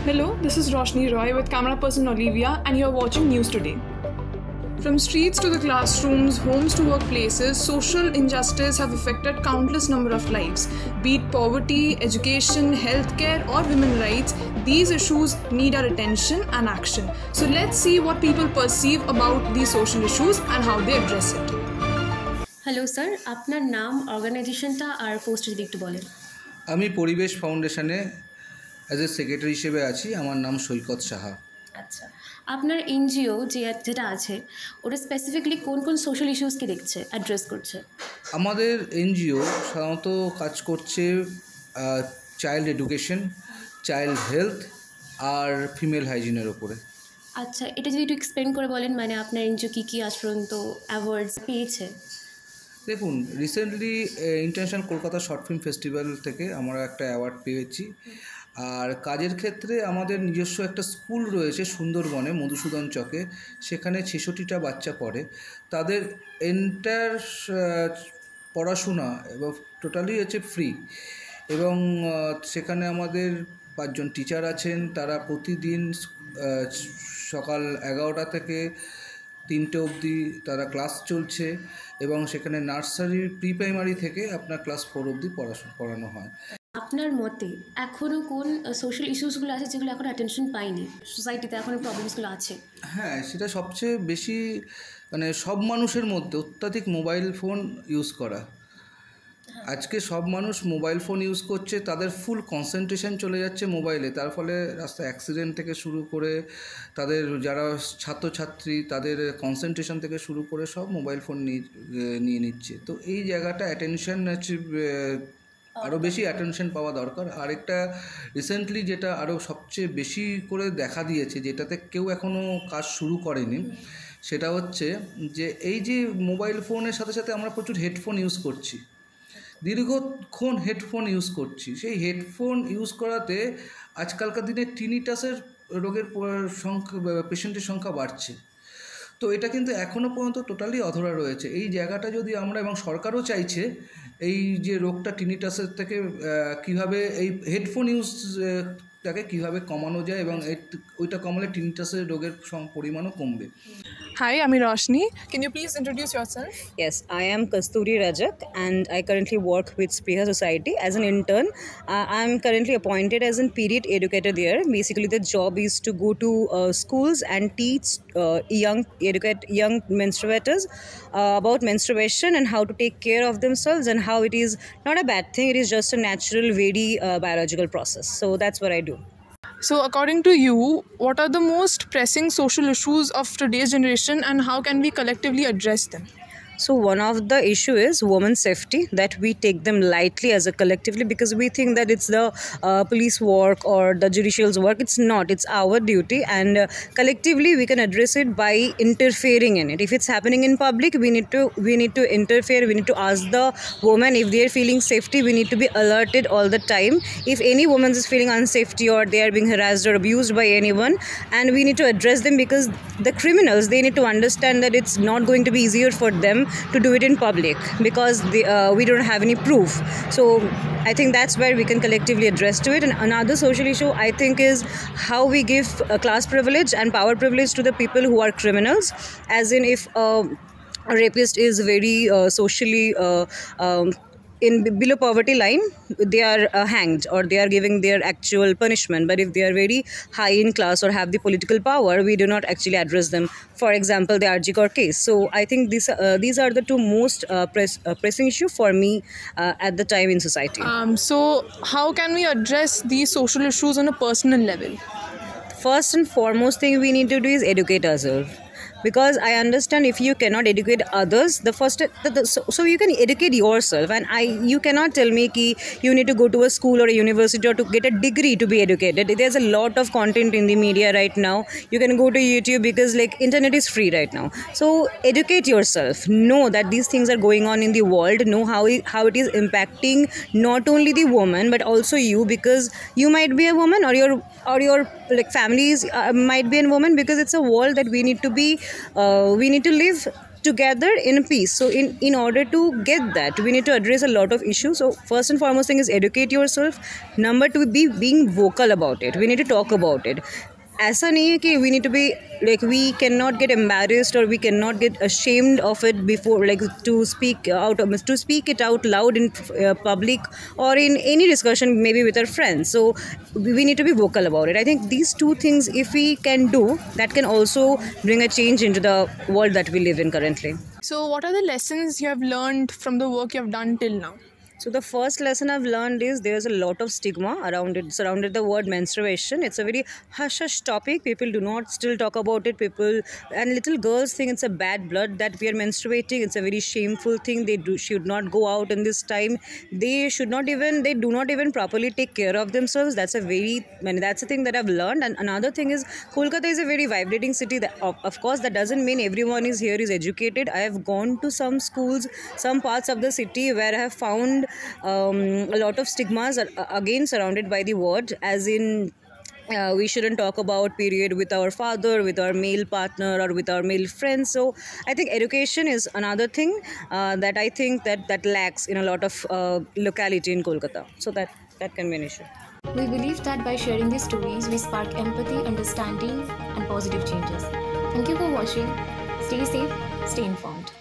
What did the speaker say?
Hello, this is Roshni Roy with camera person Olivia, and you're watching News Today. From streets to the classrooms, homes to workplaces, social injustice have affected countless number of lives. Be it poverty, education, healthcare, or women's rights, these issues need our attention and action. So let's see what people perceive about these social issues and how they address it. Hello sir, আপনার নাম, অর্গানাইজেশনটা আর post যদি একটু বলেন। আমি পরিবেশ ফাউন্ডেশনে as a secretary হিসেবে আছি। আমার নাম সৈকত সাহা। আচ্ছা, আপনার এনজিও যেটা আছে ওটা স্পেসিফিকলি কোন কোন সোশ্যাল ইস্যুসকে দেখছে, অ্যাড্রেস করছে? আমাদের এনজিও সাধারণত কাজ করছে চাইল্ড এডুকেশন, চাইল্ড হেলথ আর ফিমেল হাইজিনের ওপরে। আচ্ছা, এটা যদি একটু এক্সপ্লেন করে বলেন, মানে আপনার এনজিও কী কী আজ পর্যন্ত অ্যাওয়ার্ডস পেয়েছে? দেখুন, recently international Kolkata short film festival থেকে আমরা একটা অ্যাওয়ার্ড পেয়েছি। আর কাজের ক্ষেত্রে আমাদের নিজস্ব একটা স্কুল রয়েছে সুন্দরবনে, মধুসূদন চকে। সেখানে ৬৬টা বাচ্চা পড়ে। তাদের এন্টায়ার পড়াশোনা এবং টোটালি হচ্ছে ফ্রি, এবং সেখানে আমাদের ৫ জন টিচার আছেন। তারা প্রতিদিন সকাল ১১টা থেকে ৩টে অবধি তারা ক্লাস চলছে, এবং সেখানে নার্সারি প্রি প্রাইমারি থেকে আপনার ক্লাস 4 অবধি পড়ানো হয়। আপনার মতে এখনও কোন সোশ্যাল ইস্যুসগুলো আছে যেগুলো এখন অ্যাটেনশন পায়নি, সোসাইটিতে এখনও প্রবলেমসগুলো আছে? হ্যাঁ, সেটা সবচেয়ে বেশি, মানে সব মানুষের মধ্যে অত্যাধিক মোবাইল ফোন ইউজ করা। আজকে সব মানুষ মোবাইল ফোন ইউজ করছে, তাদের ফুল কনসেন্ট্রেশন চলে যাচ্ছে মোবাইলে। তার ফলে রাস্তায় অ্যাক্সিডেন্ট থেকে শুরু করে তাদের যারা ছাত্রছাত্রী তাদের কনসেন্ট্রেশন থেকে শুরু করে সব মোবাইল ফোন নিয়ে নিচ্ছে। তো এই জায়গাটা অ্যাটেনশন আরও বেশি অ্যাটেনশন পাওয়া দরকার। আরেকটা রিসেন্টলি যেটা আরও সবচেয়ে বেশি করে দেখা দিয়েছে, যেটাতে কেউ এখনও কাজ শুরু করেনি, সেটা হচ্ছে যে এই যে মোবাইল ফোনের সাথে সাথে আমরা প্রচুর হেডফোন ইউজ করছি, দীর্ঘক্ষণ হেডফোন ইউজ করছি। সেই হেডফোন ইউজ করাতে আজকালকার দিনে টিনিটাসের রোগের পেশেন্টের সংখ্যা বাড়ছে। তো এটা কিন্তু এখনও পর্যন্ত টোটালি অধরা রয়েছে। এই জায়গাটা যদি আমরা, এবং সরকারও চাইছে এই যে রোগটা টিনিটাসের থেকে কীভাবে এই হেডফোন ইউজটাকে কীভাবে কমানো যায়, এবং ওইটা কমালে টিনিটাসের রোগের পরিমাণও কমবে। Hi, I'm Roshni. Can you please introduce yourself? Yes, I am Kasturi Rajak, and I currently work with Spriha Society as an intern. I'm currently appointed as a period educator there. Basically, the job is to go to schools and teach educate young menstruators about menstruation and how to take care of themselves, and how it is not a bad thing. It is just a natural, very biological process. So that's what I do. So, according to you, what are the most pressing social issues of today's generation, and how can we collectively address them? So one of the issue is women's safety, that we take them lightly as a collectively, because we think that it's the police work or the judicial's work. It's not. It's our duty, and collectively we can address it by interfering in it. If it's happening in public, we need to interfere. We need to ask the woman if they are feeling safety. We need to be alerted all the time. If any woman is feeling unsafety or they are being harassed or abused by anyone, and we need to address them, because the criminals, they need to understand that it's not going to be easier for them to do it in public, because we don't have any proof. So I think that's where we can collectively address to it. And another social issue, I think, is how we give class privilege and power privilege to the people who are criminals. As in, if a rapist is very socially in below poverty line, they are hanged, or they are giving their actual punishment. But if they are very high in class or have the political power, we do not actually address them. For example, the RG Kar case. So I think these are the two most pressing issue for me at the time in society. So, how can we address these social issues on a personal level? First and foremost thing we need to do is educate ourselves. Because I understand if you cannot educate others, so you can educate yourself. And you cannot tell me ki you need to go to a school or a university or to get a degree to be educated. There's a lot of content in the media right now. You can go to YouTube, because like internet is free right now. So educate yourself. Know that these things are going on in the world. Know how it is impacting not only the woman but also you, because you might be a woman, or your like families might be a woman, because it's a world that we need to live together in peace. So in order to get that, we need to address a lot of issues. So first and foremost thing is educate yourself. Number two, be being vocal about it. We need to talk about it. ऐसा नहीं है कि we need to be like, we cannot get embarrassed or we cannot get ashamed of it before, like to speak it out loud in public or in any discussion maybe with our friends. So we need to be vocal about it. I think these two things, if we can do, that can also bring a change into the world that we live in currently. So, what are the lessons you have learned from the work you have done till now? So the first lesson I've learned is there's a lot of stigma around it, surrounded the word menstruation. It's a very hush-hush topic. People do not still talk about it. People and little girls think it's a bad blood that we are menstruating. It's a very shameful thing. They should not go out in this time. They do not even properly take care of themselves. That's the thing that I've learned. And another thing is, Kolkata is a very vibrating city. Of course, that doesn't mean everyone is educated. I have gone to some schools, some parts of the city where I have found a lot of stigmas are again surrounded by the word, as in we shouldn't talk about period with our father, with our male partner, or with our male friends. So I think education is another thing that I think that lacks in a lot of locality in Kolkata. So that can be an issue. We believe that by sharing these stories, we spark empathy, understanding, and positive changes. Thank you for watching. Stay safe, stay informed.